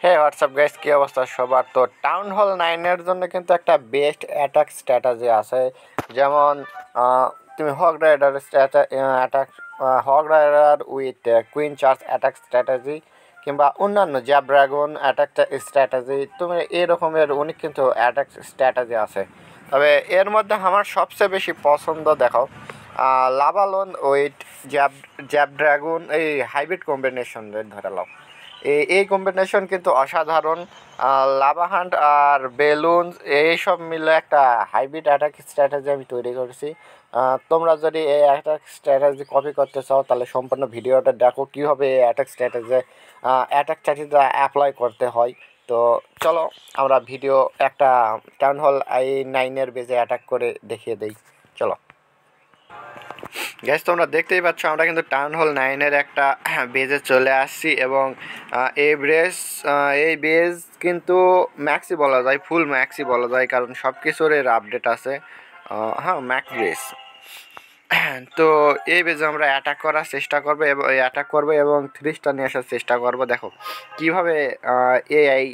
হে WhatsApp guys, কি অবস্থা সবার? তো টাউন হল 9 এর জন্য কিন্তু একটা বেস্ট অ্যাটাক স্ট্র্যাটেজি আছে। যেমন তুমি hog rider attack, hog rider with queen charge attack strategy, কিংবা অন্যান্য জ্যাব ড্রাগন অ্যাটাক স্ট্র্যাটেজি, তুমি এই রকমের অনেক কিন্তু অ্যাটাক স্ট্র্যাটেজি আছে। তবে এর মধ্যে আমার সবচেয়ে বেশি পছন্দ দেখো লাভালোন উইথ জ্যাব জ্যাব ড্রাগন, এই হাইব্রিড কম্বিনেশন ধরে নাও। এই কম্বিনেশন কিন্তু অসাধারণ। লাভা হান্ট আর বেলুন এইসব মিলে একটা হাইব্রিড অ্যাটাক স্ট্র্যাটেজি আমি তৈরি করেছি। তোমরা যদি এই অ্যাটাক স্ট্র্যাটেজি কপি করতে চাও তাহলে সম্পূর্ণ ভিডিওটা দেখো কীভাবে এই অ্যাটাক স্ট্র্যাটেজি অ্যাপ্লাই করতে হয়। তো চলো আমরা ভিডিও একটা টাউন হল i9 বেজে অ্যাটাক করে দেখিয়ে দিই। চলো গ্যাস, তোমরা দেখতেই পাচ্ছ আমরা কিন্তু টাউন হল 9 একটা বেজে চলে আসছি, এবং এই বেজ কিন্তু ম্যাক্সি বলা যায়, ফুল ম্যাক্সি বলা যায়, কারণ সব কিছুর এর আপডেট আছে। হ্যাঁ, ম্যাক্স বেজ। তো এই বেজে আমরা অ্যাটাক করার চেষ্টা করবো এবং 3 স্টার নিয়ে আসার চেষ্টা করবো। দেখো কীভাবে এআই,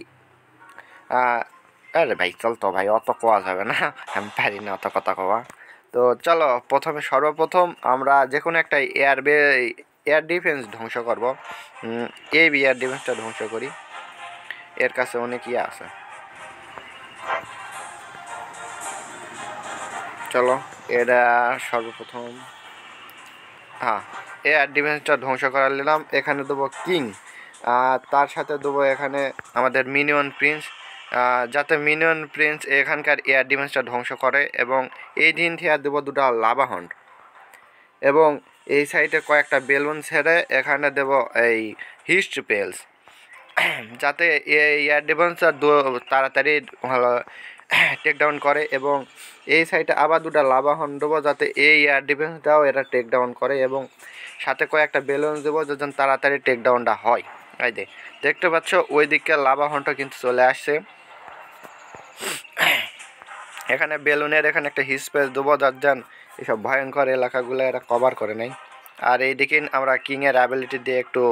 আরে ভাই চল তো ভাই, অত কোয়া যাবে না, আমি পারি না অত কথা কওয়া। তো চলো সর্বপ্রথম আমরা যে কোনো একটা এয়ার ডিফেন্স ধ্বংস করব। এই এয়ার ডিফেন্সটা ধ্বংস করি, এর কাছে অনেক ইয়ে আছে। চলো এটা সর্বপ্রথম, হ্যাঁ, এয়ার ডিফেন্সটা ধ্বংস করার নিলাম। এখানে দেবো কিং, তার সাথে দেবো এখানে আমাদের মিনিয়ন প্রিন্স, যাতে মিনিয়ন প্রিন্স এখানকার এয়ার ডিফেন্সটা ধ্বংস করে। এবং এই দিন থেকে দেবো দুটো লাভা হন্ট, এবং এই সাইডে কয়েকটা বেলুন ছেড়ে এখানে দেব এই হিস্ট পেলস, যাতে এয়ার ডিফেন্সটা তাড়াতাড়ি ভালো টেক ডাউন করে। এবং এই সাইডে আবার দুটো লাভা হন্ট দেবো, যাতে এই এয়ার ডিফেন্সটাও এরা টেক ডাউন করে, এবং সাথে কয়েকটা বেলুন দেবো যাতে তাড়াতাড়ি টেক ডাউনটা হয়। এই দেখতে পাচ্ছ ওই দিকে লাভা হন্টও কিন্তু চলে আসছে। এখানে বেলুনের এখানে একটা হিস্পেস দেবো, যার এইসব ভয়ঙ্কর এলাকাগুলো এরা কভার করে নেয়। আর এইদিকে আমরা কিংয়ের অ্যাবিলিটি দিয়ে একটু,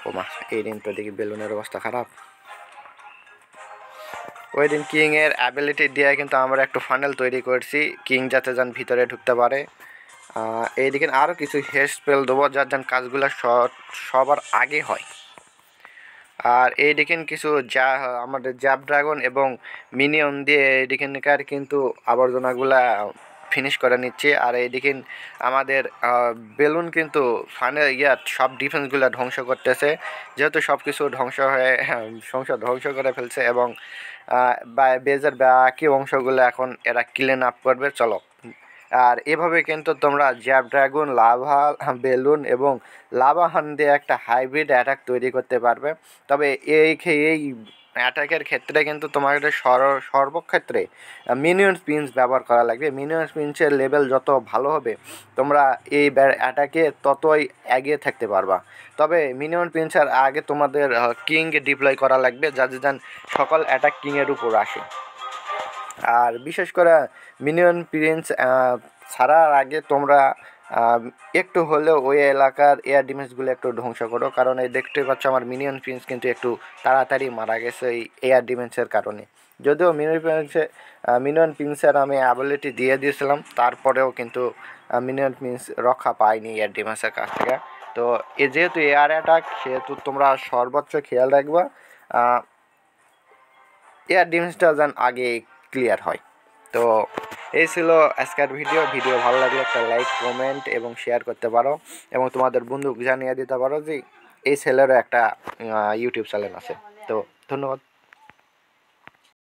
ওমা এই দিন তো দেখি বেলুনের অবস্থা খারাপ। ওই দিন কিংয়ের অ্যাবিলিটি দিয়ে কিন্তু আমরা একটু ফানেল তৈরি করছি, কিং যাতে যান ভিতরে ঢুকতে পারে। এইদিকে আরও কিছু হেয়ার স্পেল দেবো, যার কাজগুলো সবার আগে হয়। আর এইদিকে কিছু আমাদের জ্যাব ড্রাগন এবং মিনিয়ন দিয়ে এইদিকের কিন্তু আবর্জনাগুলা ফিনিশ করে নিচ্ছি। আর এইদিকে আমাদের বেলুন কিন্তু সব ডিফেন্সগুলো ধ্বংস করতেছে, যেহেতু সব কিছু ধ্বংস করে ফেলছে, এবং বেজের বাকি অংশগুলো এখন এরা ক্লিন আপ করবে। চলো, আর এভাবে কিন্তু তোমরা জ্যাব ড্রাগন, লাভা বেলুন এবং লাভা হান দিয়ে একটা হাইব্রিড অ্যাটাক তৈরি করতে পারবে। তবে এই অ্যাটাকের ক্ষেত্রে কিন্তু তোমাদের সর্বক্ষেত্রে মিনিয়ন স্পিনস ব্যবহার করা লাগবে। মিনিয়ন স্পিনসের লেভেল যত ভালো হবে তোমরা এই অ্যাটাকে ততই এগিয়ে থাকতে পারবা। তবে মিনিয়ন প্রিন্সের আগে তোমাদের কিংকে ডিপ্লয় করা লাগবে, যাতে যান সকল অ্যাটাক কিংয়ের উপর আসে। আর বিশেষ করে মিনিয়ন প্রিন্স ছাড়ার আগে তোমরা একটু হলেও ওই এলাকার এয়ার ডিফেন্সগুলো একটু ধ্বংস করো, কারণ এই দেখতে পাচ্ছ আমার মিনিয়ন প্রিন্স কিন্তু একটু তাড়াতাড়ি মারা গেছে এই এয়ার ডিফেন্সের কারণে। যদিও মিনিয়ন প্রিন্সের আমি অ্যাবিলিটি দিয়ে দিয়েছিলাম, তারপরেও কিন্তু মিনিয়ন প্রিন্স রক্ষা পায়নি এয়ার ডিফেন্সের কাছ থেকে। তো যেহেতু এয়ার অ্যাটাক, সেহেতু তোমরা সর্বোচ্চ খেয়াল রাখবা এয়ার ডিফেন্সটা যেন আগে ক্লিয়ার হয়। তো এই ছিল আজকের ভিডিও ভালো লাগলে একটা লাইক, কমেন্ট এবং শেয়ার করতে পারো, এবং তোমাদের বন্ধু জানিয়ে দিতে পারো যে এই ছেলেরও একটা ইউটিউব চ্যানেল আছে। তো ধন্যবাদ।